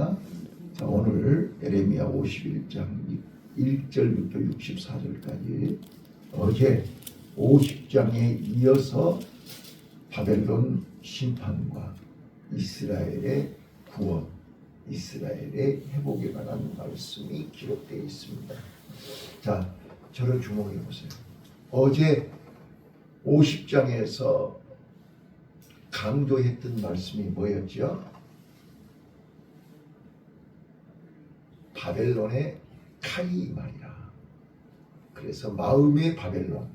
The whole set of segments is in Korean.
있습니다. 자, 오늘 예레미야 51장 1절부터 64절까지 어제 50장에 이어서 바벨론 심판과 이스라엘의 구원, 이스라엘의 회복에 관한 말씀이 기록되어 있습니다. 자, 저를 주목해 보세요. 어제 50장에서 강조했던 말씀이 뭐였죠? 바벨론의 칼이 말이라. 그래서 마음의 바벨론,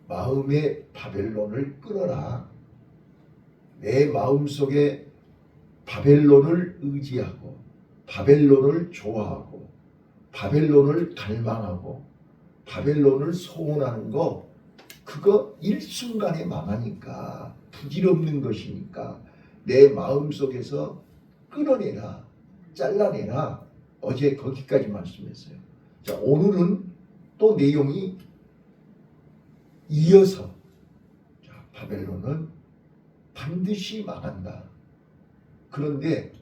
마음의 바벨론을 끌어라. 내 마음속에 바벨론을 의지하고 바벨론을 좋아하고 바벨론을 갈망하고 바벨론을 소원하는 거, 그거 일순간에 망하니까, 부질없는 것이니까 내 마음속에서 끊어내라, 잘라내라. 어제 거기까지 말씀했어요. 자, 오늘은 또 내용이 이어서, 자, 바벨론은 반드시 망한다. 그런데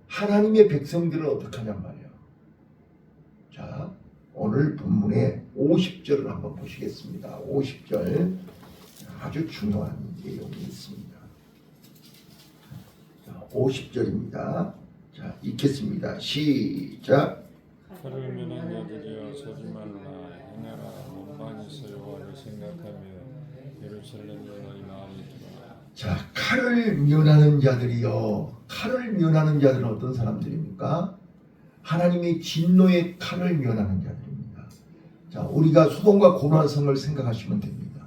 하나님의 백성들은 어떻게 하냔 말이에요. 자, 오늘 본문의 50절을 한번 보시겠습니다. 50절 아주 중요한 내용이 있습니다. 50절입니다. 자, 읽겠습니다. 시작. 칼을 면한 자들이여 서지 말라. 행하라. 원방에서 여호와를 생각하며 예루살렘에 너희 마음이 들어라. 자, 칼을 면하는 자들이요. 칼을 면하는 자들은 어떤 사람들입니까? 하나님의 진노의 칼을 면하는 자들입니다. 자, 우리가 소돔과 고모라 성을 생각하시면 됩니다.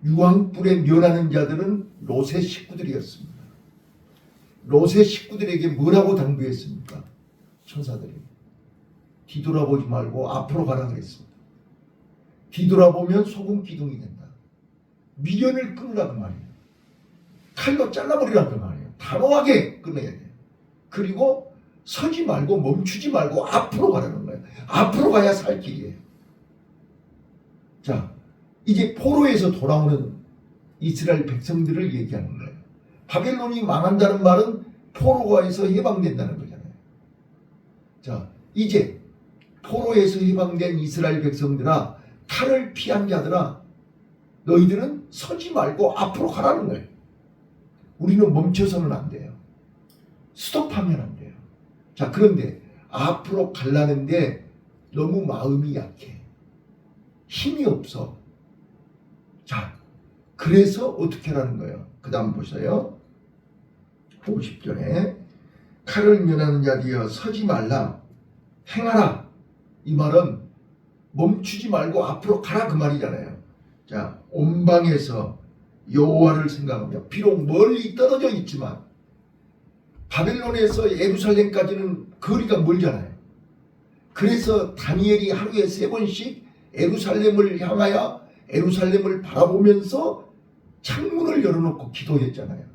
유황불에 면하는 자들은 롯의 식구들이었습니다. 롯의 식구들에게 뭐라고 당부했습니까? 천사들이 뒤돌아보지 말고 앞으로 가라 그랬습니다. 뒤돌아보면 소금 기둥이 된다. 미련을 끊으라고 말이에요. 칼로 잘라버리라고 말이에요. 단호하게 끊어야 돼요. 그리고 서지 말고 멈추지 말고 앞으로 가라는 거예요. 앞으로 가야 살 길이에요. 자, 이제 포로에서 돌아오는 이스라엘 백성들을 얘기하는 거예요. 바벨론이 망한다는 말은 포로에서 해방된다는 거잖아요. 자, 이제 포로에서 해방된 이스라엘 백성들아, 칼을 피한 자들아, 너희들은 서지 말고 앞으로 가라는 거예요. 우리는 멈춰서는 안 돼요. 스톱하면 안 돼요. 자, 그런데 앞으로 가려는데 너무 마음이 약해. 힘이 없어. 자, 그래서 어떻게 하라는 거예요? 그 다음 보세요. 50절에 칼을 면하는 자들이여 서지 말라. 행하라. 이 말은 멈추지 말고 앞으로 가라 그 말이잖아요. 자, 온방에서 여호와를 생각하며, 비록 멀리 떨어져 있지만 바벨론에서 예루살렘까지는 거리가 멀잖아요. 그래서 다니엘이 하루에 3번씩 예루살렘을 향하여 예루살렘을 바라보면서 창문을 열어놓고 기도했잖아요.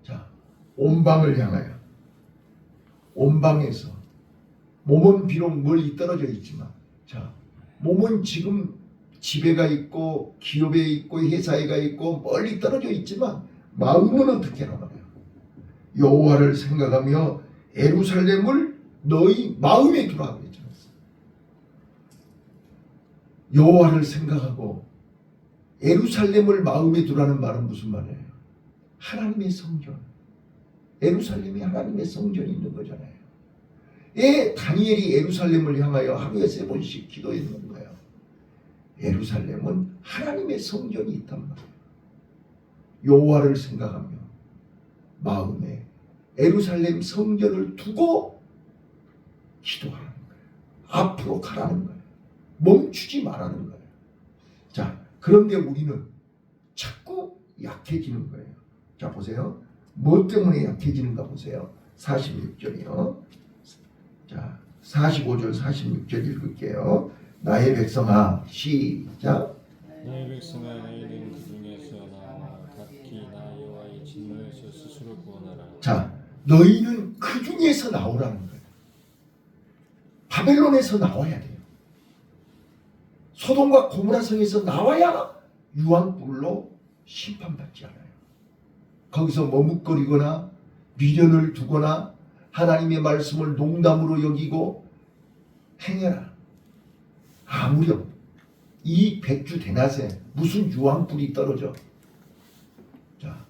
자, 온방을 향하여, 온방에서, 몸은 비록 멀리 떨어져 있지만, 자, 몸은 지금 집에가 있고 기업에 있고 회사에가 있고 멀리 떨어져 있지만 마음은 어떻게 하는 거예요? 여호와를 생각하며 예루살렘을 너희 마음에 두라 그랬잖아요. 여호와를 생각하고 예루살렘을 마음에 두라는 말은 무슨 말이에요? 하나님의 성전. 예루살렘이 하나님의 성전이 있는 거잖아요. 다니엘이 예루살렘을 향하여 하루에 3번씩 기도했는 거예요. 예루살렘은 하나님의 성전이 있단 말이에요. 여호와를 생각하며 마음에 예루살렘 성전을 두고 기도하는 거예요. 앞으로 가라는 거예요. 멈추지 말라는 거예요. 자, 그런데 우리는 자꾸 약해지는 거예요. 자, 보세요. 뭐 때문에 약해지는가 보세요. 46절이요. 자, 45절 46절 읽을게요. 나의 백성아, 시작. 나의 백성아, 너희는 그 중에서 나와 각기 나 여호와의 진노에서 스스로 구원하라. 자, 너희는 그 중에서 나오라는 거예요. 바벨론에서 나와야 돼요. 소돔과 고모라 성에서 나와야 유황불로 심판받지 않아요. 거기서 머뭇거리거나 미련을 두거나 하나님의 말씀을 농담으로 여기고 행해라. 아무렴 이 백주 대낮에 무슨 유황불이 떨어져. 자,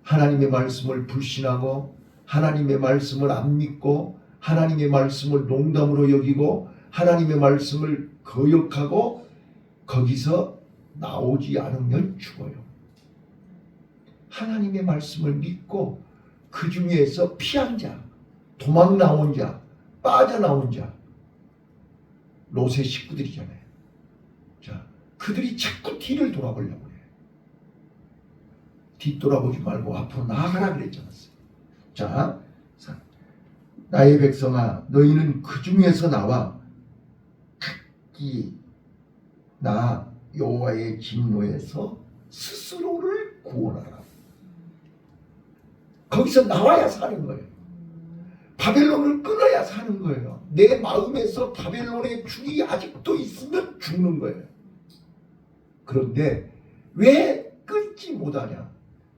하나님의 말씀을 불신하고 하나님의 말씀을 안 믿고 하나님의 말씀을 농담으로 여기고 하나님의 말씀을 거역하고 거기서 나오지 않으면 죽어요. 하나님의 말씀을 믿고 그 중에서 피한 자, 도망 나온 자, 빠져나온 자, 롯의 식구들이잖아요. 자, 그들이 자꾸 뒤를 돌아보려고 해요. 뒤돌아보지 말고 앞으로 나아가라 그랬잖아요. 자, 나의 백성아, 너희는 그 중에서 나와 각기 나 여호와의 진노에서 스스로를 구원하라. 거기서 나와야 사는 거예요. 바벨론을 끊어야 사는 거예요. 내 마음에서 바벨론의 죽이 아직도 있으면 죽는 거예요. 그런데 왜 끊지 못하냐?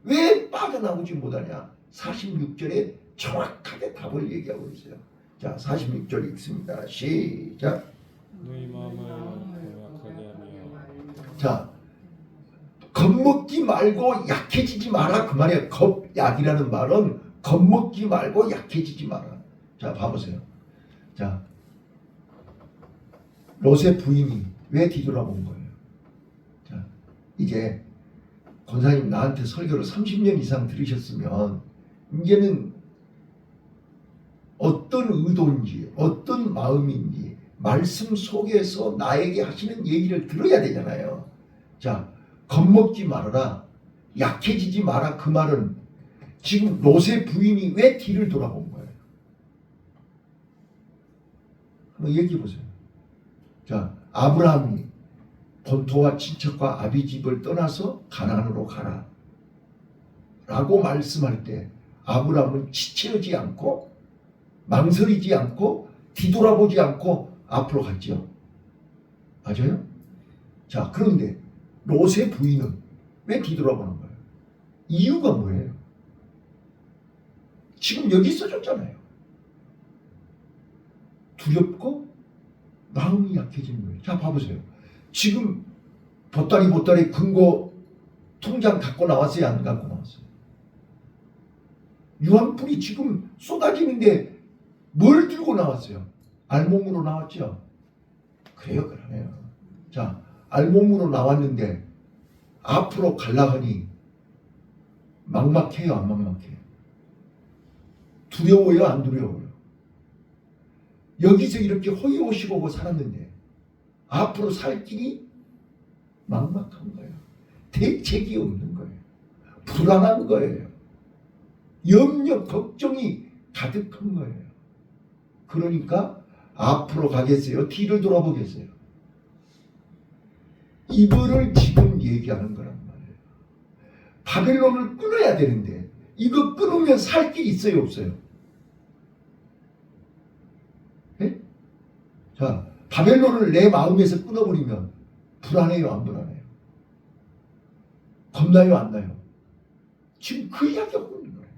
왜 빠져나오지 못하냐? 46절에 정확하게 답을 얘기하고 있어요. 자, 46절 읽습니다. 시작. 너희 마음을 경악하게 하며 자, 겁먹지 말고 약해지지 마라 그 말이에요. 겁약이라는 말은 겁먹지 말고 약해지지 마라. 자, 봐보세요. 자, 롯의 부인이 왜 뒤돌아본 거예요? 자, 이제 권사님 나한테 설교를 30년 이상 들으셨으면 이제는 어떤 의도인지 어떤 마음인지 말씀 속에서 나에게 하시는 얘기를 들어야 되잖아요. 자, 겁먹지 말아라, 약해지지 마라 그 말은 지금 롯의 부인이 왜 뒤를 돌아본 거예요? 한번 얘기해 보세요. 자, 아브라함이 본토와 친척과 아비 집을 떠나서 가나안으로 가라 라고 말씀할 때 아브라함은 지체하지 않고 망설이지 않고 뒤돌아보지 않고 앞으로 갔죠. 맞아요? 자, 그런데 롯의 부인은 왜 뒤돌아보는 거예요? 이유가 뭐예요? 지금 여기 써줬잖아요. 두렵고 마음이 약해지는 거예요. 자, 봐보세요. 지금 보따리 금고 통장 갖고 나왔어요? 안 갖고 나왔어요? 유황불이 지금 쏟아지는데 뭘 들고 나왔어요? 알몸으로 나왔죠? 그래요, 그러네요. 자, 알몸으로 나왔는데 앞으로 갈라 하니 막막해요, 안 막막해요? 두려워요, 안 두려워요? 여기서 이렇게 허위호식하고 살았는데 앞으로 살 길이 막막한 거예요. 대책이 없는 거예요. 불안한 거예요. 염려, 걱정이 가득한 거예요. 그러니까 앞으로 가겠어요? 뒤를 돌아보겠어요? 이거를 지금 얘기하는 거란 말이에요. 바벨론을 끊어야 되는데 이거 끊으면 살 길이 있어요, 없어요? 네? 자, 바벨론을 내 마음에서 끊어버리면 불안해요, 안 불안해요? 겁나요, 안 나요? 지금 그 이야기하고 있는 거예요.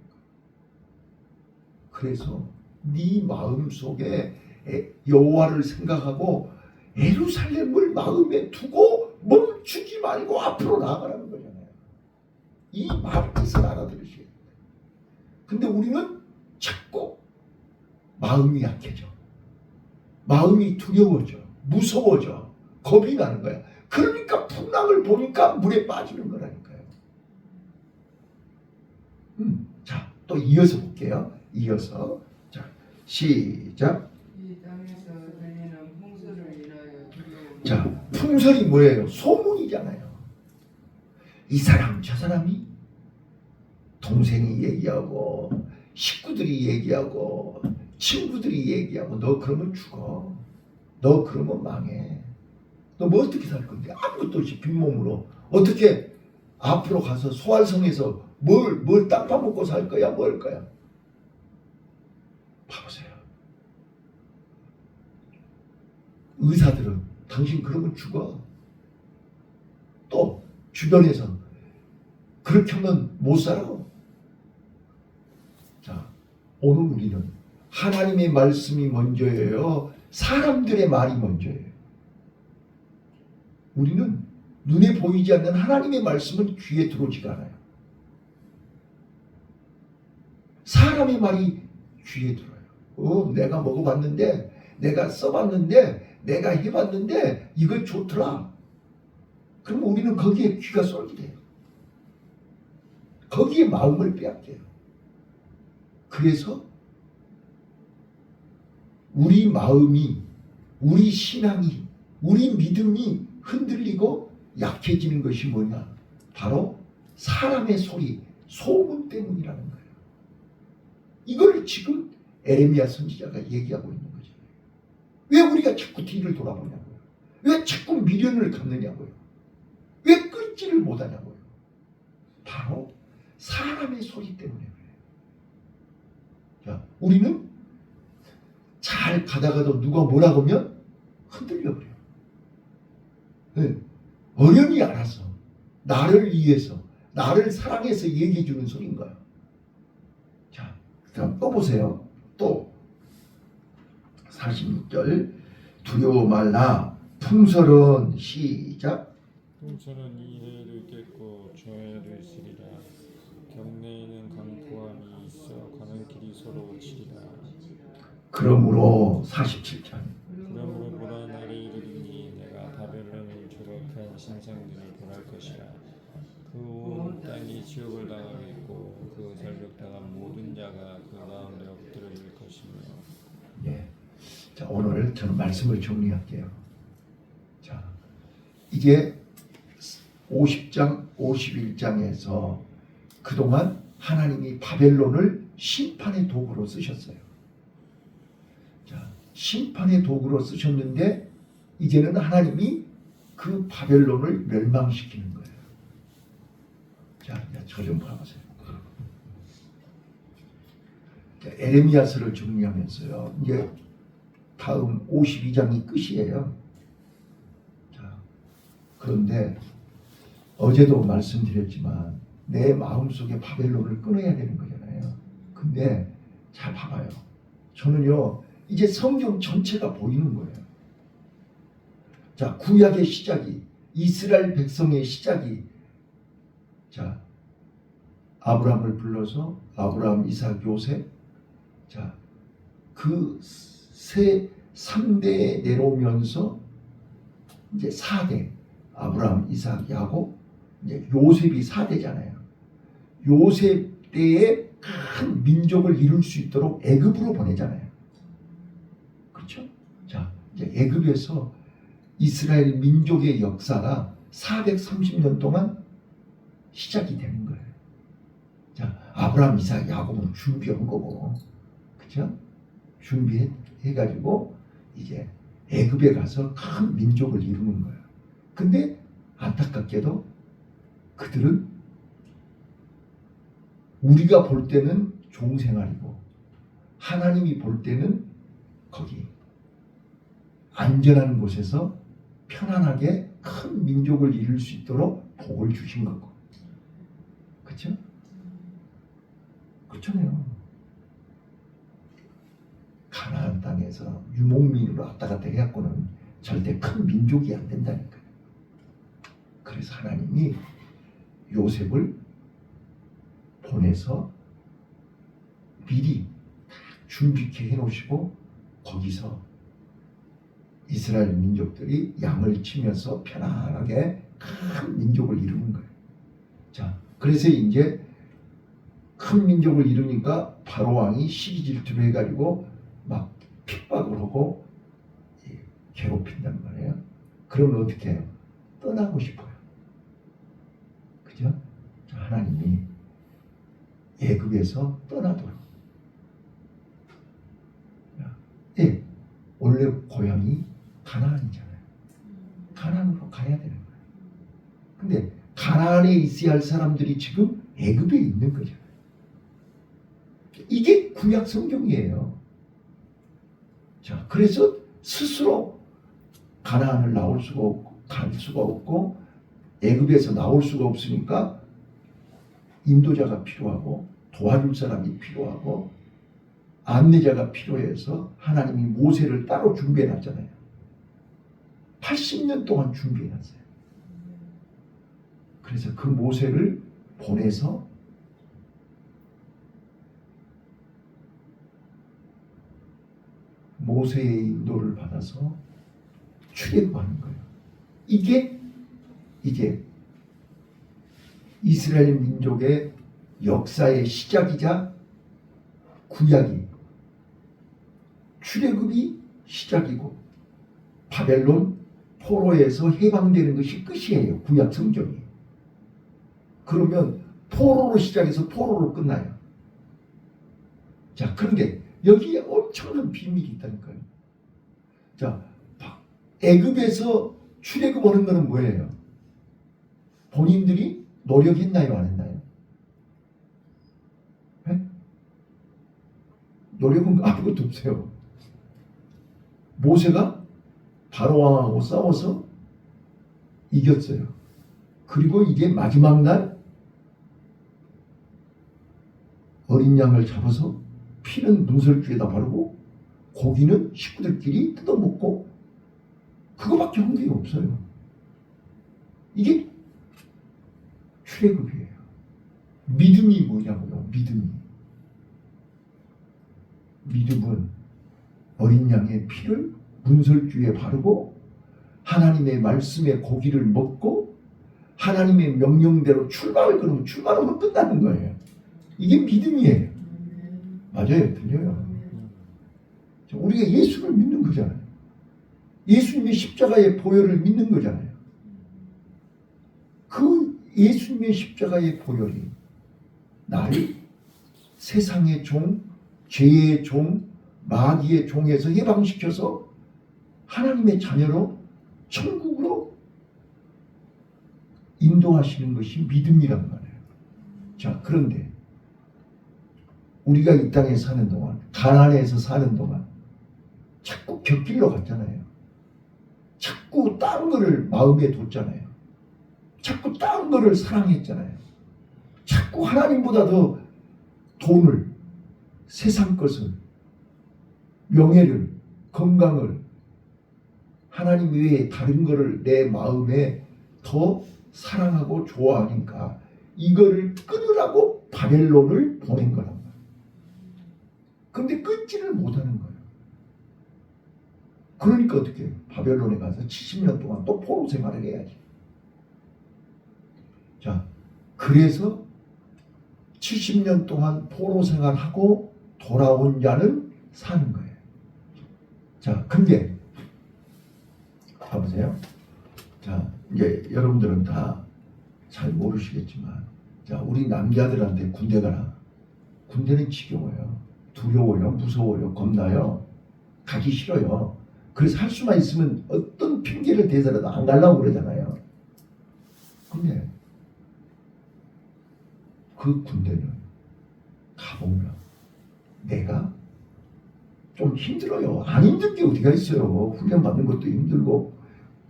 그래서 네 마음 속에 여호와를 생각하고 예루살렘을 마음에 두고 멈추지 말고 앞으로 나아가라는 거잖아요. 이 말뜻을 알아들으셔야 돼요. 근데 우리는 자꾸 마음이 약해져. 마음이 두려워져. 무서워져. 겁이 나는 거야. 그러니까 풍랑을 보니까 물에 빠지는 거라니까요. 자, 또 이어서 볼게요. 이어서. 자, 시작. 이 땅에서 들리는 풍설을 인하여 두려워. 자, 풍설이 뭐예요? 소문이잖아요. 이 사람 저 사람이 동생이 얘기하고 식구들이 얘기하고 친구들이 얘기하고 너 그러면 죽어. 너 그러면 망해. 너 뭐 어떻게 살 건데? 아무것도 없이 빈몸으로 어떻게 앞으로 가서 소활성에서 뭘 땅 파먹고 살 거야? 뭐 할 거야? 봐보세요. 의사들은 당신 그러면 죽어. 또 주변에서 그렇게 하면 못 살아. 자, 오늘 우리는 하나님의 말씀이 먼저예요? 사람들의 말이 먼저예요? 우리는 눈에 보이지 않는 하나님의 말씀은 귀에 들어오지가 않아요. 사람의 말이 귀에 들어요. 내가 먹어봤는데, 내가 써봤는데, 내가 해봤는데 이거 좋더라. 그럼 우리는 거기에 귀가 쏠게 돼요. 거기에 마음을 빼앗겨요. 그래서 우리 마음이, 우리 신앙이, 우리 믿음이 흔들리고 약해지는 것이 뭐냐? 바로 사람의 소리, 소문 때문이라는 거예요. 이걸 지금 에레미야 선지자가 얘기하고 있는 거죠. 왜 우리가 자꾸 뒤를 돌아보냐고요? 왜 자꾸 미련을 갖느냐고요? 왜 끊지를 못하냐고요? 바로 사람의 소리 때문에 그래요. 자, 우리는 잘 가다가도 누가 뭐라고 하면 흔들려 버려요. 네. 어련히 알아서 나를 위해서, 나를 사랑해서 얘기해 주는 소리인 거예요. 자, 그다음 또 보세요. 또 46절 두려워 말라 풍설은 시작. 풍설은 이해를 있겠고 조해를 있으리라. 경내에는 강포함이 있어 가는 길이 서러워지리라. 그러므로 47절 그러므로 보라 날이 이르리니 내가 바벨론을 조각한 신상들을 벌할 것이라. 그 온 땅이 지옥을 당하겠고 그 살벽당한 모든 자가 그 가운데 엎드러질 것이며. 예. 자, 오늘 저는 말씀을 정리할게요. 자, 이제 50장, 51장에서 그동안 하나님이 바벨론을 심판의 도구로 쓰셨어요. 자, 심판의 도구로 쓰셨는데 이제는 하나님이 그 바벨론을 멸망시키는 거예요. 자, 저 좀 봐보세요. 자, 에레미야서를 정리하면서요. 이제 다음 52장이 끝이에요. 자, 그런데 어제도 말씀드렸지만 내 마음속에 바벨론을 끊어야 되는 거잖아요. 근데 잘 봐봐요. 저는요 이제 성경 전체가 보이는 거예요. 자, 구약의 시작이, 이스라엘 백성의 시작이, 자, 아브라함을 불러서 아브라함, 이삭, 요셉, 자, 그 3대에 내려오면서 이제 4대, 아브라함, 이삭, 야곱, 이제 요셉이 4대잖아요. 요셉 때에 큰 민족을 이룰 수 있도록 애굽으로 보내잖아요. 그렇죠? 자, 이제 애굽에서 이스라엘 민족의 역사가 430년 동안 시작이 되는 거예요. 자, 아브라함, 이삭, 야곱은 준비한 거고, 그렇죠? 준비해가지고 이제 애굽에 가서 큰 민족을 이루는 거예요. 근데 안타깝게도 그들은 우리가 볼 때는 종생활이고 하나님이 볼 때는 거기 안전한 곳에서 편안하게 큰 민족을 이룰 수 있도록 복을 주신 거고, 그렇죠? 그렇잖아요. 가나안 땅에서 유목민으로 왔다 갔다 해갖고는 절대 큰 민족이 안 된다니까요. 그래서 하나님이 요셉을 보내서 미리 준비케 해놓으시고 거기서 이스라엘 민족들이 양을 치면서 편안하게 큰 민족을 이루는 거예요. 자, 그래서 이제 큰 민족을 이루니까 바로 왕이 시기 질투를 해가지고 막 핍박을 하고 괴롭힌단 말이에요. 그러면 어떻게 해요? 떠나고 싶어요. 그죠? 자, 하나님이 애굽에서 떠나도록. 예, 원래 고향이 가나안이잖아요. 가나안으로 가야 되는 거예요. 근데 가나안에 있어야 할 사람들이 지금 애굽에 있는 거죠. 이게 구약 성경이에요. 자, 그래서 스스로 가나안을 나올 수가 없고 갈 수가 없고 애굽에서 나올 수가 없으니까 인도자가 필요하고 도와줄 사람이 필요하고 안내자가 필요해서 하나님이 모세를 따로 준비해 놨잖아요. 80년 동안 준비해 놨어요. 그래서 그 모세를 보내서 모세의 인도를 받아서 출애굽하는 거예요. 이게 이제 이스라엘 민족의 역사의 시작이자 구약이 출애굽이 시작이고 바벨론 포로에서 해방되는 것이 끝이에요. 구약 성경이. 그러면 포로로 시작해서 포로로 끝나요. 자, 그런데 여기에 엄청난 비밀이 있다니까요. 자, 애굽에서 출애굽하는 거는 뭐예요? 본인들이 노력했나요, 안 했나요? 네? 노력은 아무것도 없어요. 모세가 바로왕하고 싸워서 이겼어요. 그리고 이제 마지막 날 어린 양을 잡아서 피는 문설주에다 바르고 고기는 식구들끼리 뜯어먹고 그거밖에 한 게 없어요. 이게 출애굽이에요. 믿음이 뭐냐고요. 믿음은 어린 양의 피를 문설주에 바르고 하나님의 말씀의 고기를 먹고 하나님의 명령대로 출발을 그러면 출발하면 끝나는 거예요. 이게 믿음이에요. 맞아요. 들려요. 우리가 예수를 믿는 거잖아요. 예수님의 십자가의 보혈을 믿는 거잖아요. 그 예수님의 십자가의 보혈이 나를 세상의 종, 죄의 종, 마귀의 종에서 해방시켜서 하나님의 자녀로 천국으로 인도하시는 것이 믿음이란 말이에요. 자, 그런데 우리가 이 땅에 사는 동안, 가나안에서 사는 동안 자꾸 곁길로 갔잖아요. 자꾸 딴 거를 마음에 뒀잖아요. 자꾸 딴 거를 사랑했잖아요. 자꾸 하나님보다 더 돈을, 세상 것을, 명예를, 건강을, 하나님 외에 다른 거를 내 마음에 더 사랑하고 좋아하니까 이거를 끊으라고 바벨론을 보낸 거란 말이에요. 근데 끊지를 못하는 거예요. 그러니까 어떻게 해요? 바벨론에 가서 70년 동안 또 포로 생활을 해야지. 자, 그래서 70년 동안 포로 생활하고 돌아온 자는 사는 거예요. 자, 근데 봐보세요. 자, 이제 여러분들은 다 잘 모르시겠지만, 자, 우리 남자들한테 군대 가라. 군대는 지겨워요. 두려워요. 무서워요. 겁나요. 가기 싫어요. 그래서 할 수만 있으면 어떤 핑계를 대서라도 안 가려고 그러잖아요. 근데 그 군대는 가보면 내가 좀 힘들어요. 안 힘든 게 어디가 있어요. 훈련 받는 것도 힘들고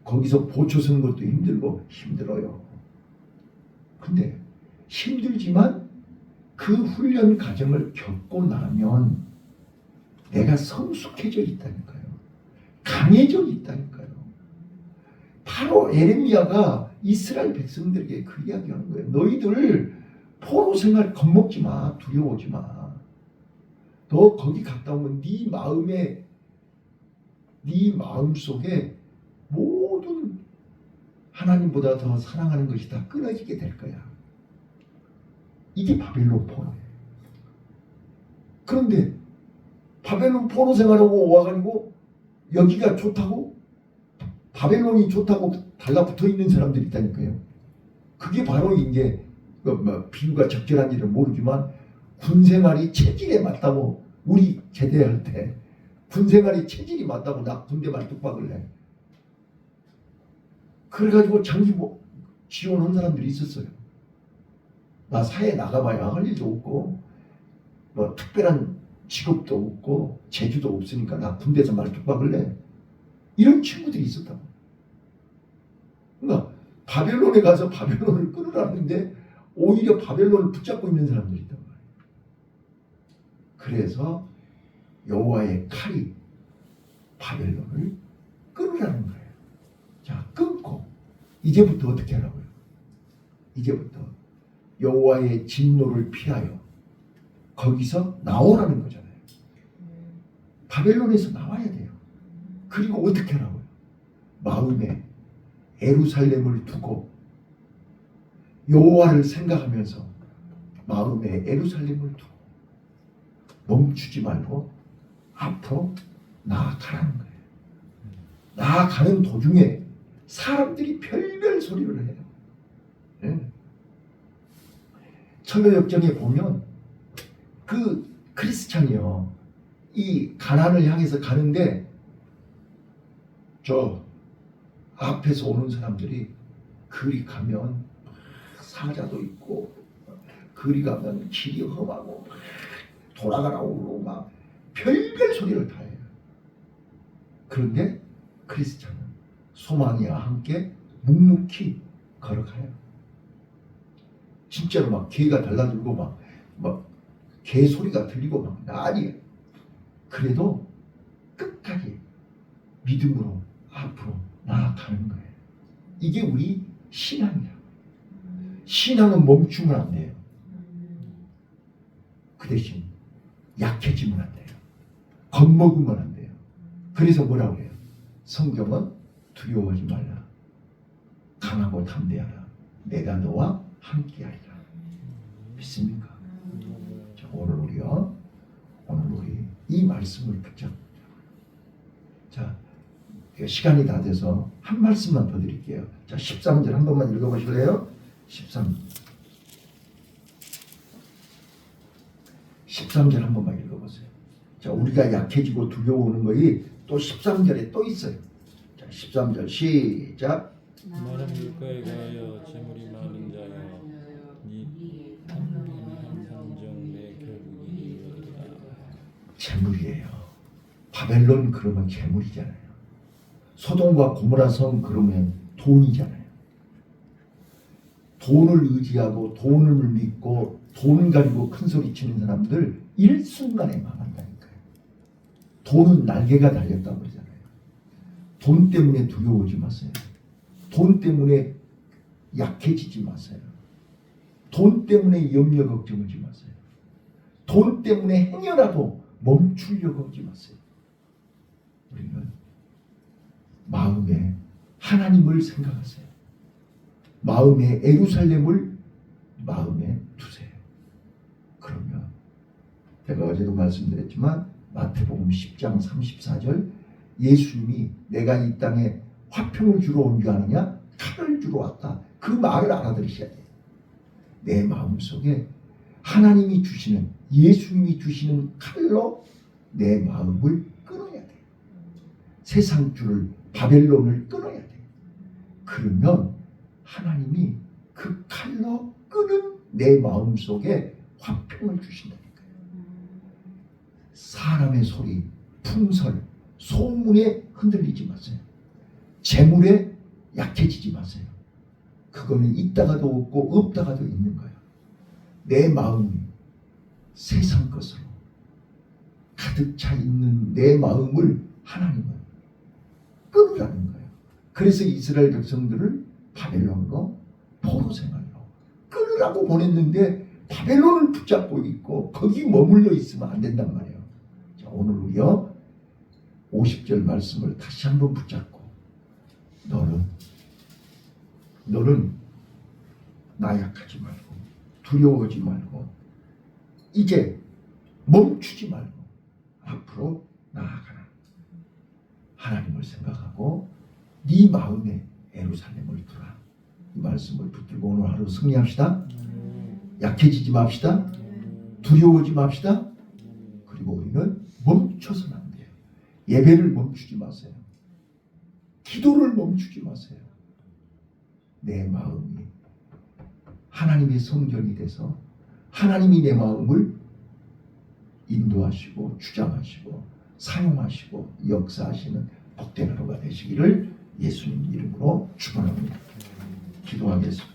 거기서 보초 서는 것도 힘들고 힘들어요. 근데 힘들지만 그 훈련 과정을 겪고 나면 내가 성숙해져 있다니까요. 강해져 있다니까요. 바로 에레미야가 이스라엘 백성들에게 그 이야기하는 거예요. 너희들 포로 생활 겁먹지 마. 두려워하지 마. 너 거기 갔다 오면 네 마음 속에 모든 하나님보다 더 사랑하는 것이 다 끊어지게 될 거야. 이게 바벨론 포로예요. 그런데 바벨론 포로 생활하고 와가지고 여기가 좋다고 바벨론이 좋다고 달라붙어 있는 사람들이 있다니까요. 그게 바로 이제 비유가 적절한지는 모르지만 군생활이 체질에 맞다고 우리 제대할 때 군생활이 체질이 맞다고 나 군대 말뚝박을 해. 그래가지고 장기 지원한 사람들이 있었어요. 나 사회 나가봐야 할 일도 없고 뭐 특별한 직업도 없고 재주도 없으니까 나 군대에서 말뚝박을 내. 이런 친구들이 있었다고. 그러니까 바벨론에 가서 바벨론을 끊으라는데 오히려 바벨론을 붙잡고 있는 사람들이 있단 말이에요. 그래서 여호와의 칼이 바벨론을 끊으라는 거예요. 자, 끊고 이제부터 어떻게 하라고요? 이제부터 여호와의 진노를 피하여 거기서 나오라는 거잖아요. 바벨론에서 나와야 돼요. 그리고 어떻게 하라고요? 마음에 예루살렘을 두고 여호와를 생각하면서 마음에 예루살렘을 두고 멈추지 말고 앞으로 나아가라는 거예요. 나아가는 도중에 사람들이 별별 소리를 해요. 네. 철로역정에 보면 그 크리스찬이요, 이 가나안을 향해서 가는데 저 앞에서 오는 사람들이 그리 가면 사자도 있고 그리 가면 길이 험하고 돌아가라고 그러고 막 별별 소리를 다 해요. 그런데 크리스찬은 소망이와 함께 묵묵히 걸어가요. 진짜로 막 개가 달라들고 막 개소리가 들리고 막 난리예요. 그래도 끝까지 믿음으로 앞으로 나아가는 거예요. 이게 우리 신앙이라고. 신앙은 멈추면 안 돼요. 그 대신 약해지면 안 돼요. 겁먹으면 안 돼요. 그래서 뭐라고 해요? 성경은 두려워하지 말라. 강하고 담대하라. 내가 너와 함께하리라. 믿습니까? 자, 오늘 우리 이 말씀을 붙잡고, 자, 시간이 다 돼서 한 말씀만 더 드릴게요. 자, 13절 한 번만 읽어보실래요? 13절 한 번만 읽어보세요. 자, 우리가 약해지고 두려워오는 것이 또 13절에 또 있어요. 자, 13절 시작. 많은 물가에 가하여 재물이 많은 자여 네 탐욕한 함정 내 결국이 이르리라. 재물이에요. 바벨론 그러면 재물이잖아요. 소돔과 고모라 성 그러면 돈이잖아요. 돈을 의지하고 돈을 믿고 돈 가지고 큰 소리 치는 사람들 일순간에 망한다니까요. 돈은 날개가 달렸다고 그러잖아요. 돈 때문에 두려워하지 마세요. 돈 때문에 약해지지 마세요. 돈 때문에 염려 걱정하지 마세요. 돈 때문에 행여라도 멈추려고 하지 마세요. 우리는 마음에 하나님을 생각하세요. 마음에 예루살렘을 마음에 두세요. 그러면 제가 어제도 말씀드렸지만 마태복음 10장 34절 예수님이 내가 이 땅에 화평을 주러 온 줄 아느냐? 칼을 주러 왔다. 그 말을 알아들으셔야 돼요. 내 마음속에 하나님이 주시는, 예수님이 주시는 칼로 내 마음을 끊어야 돼요. 세상 줄을, 바벨론을 끊어야 돼요. 그러면 하나님이 그 칼로 끄는 내 마음속에 화평을 주신다니까요. 사람의 소리, 풍설, 소문에 흔들리지 마세요. 재물에 약해지지 마세요. 그거는 있다가도 없고 없다가도 있는 거예요. 내 마음이 세상 것으로 가득 차 있는 내 마음을 하나님은 끊으라는 거예요. 그래서 이스라엘 백성들을 바벨론으로 포로 생활로 끊으라고 보냈는데 바벨론을 붙잡고 있고 거기 머물러 있으면 안 된단 말이에요. 자, 오늘 우리요 50절 말씀을 다시 한번 붙잡고 너는 나약하지 말고 두려워하지 말고 이제 멈추지 말고 앞으로 나아가라. 하나님을 생각하고 네 마음에 예루살렘을 두라. 이 말씀을 붙들고 오늘 하루 승리합시다. 약해지지 맙시다. 두려워하지 맙시다. 그리고 우리는 멈춰서는 안 돼요. 예배를 멈추지 마세요. 기도를 멈추지 마세요. 내 마음이 하나님의 성전이 돼서 하나님이 내 마음을 인도하시고 주장하시고 사용하시고 역사하시는 복된 하루가 되시기를 예수님 이름으로 축원합니다. 기도하겠습니다.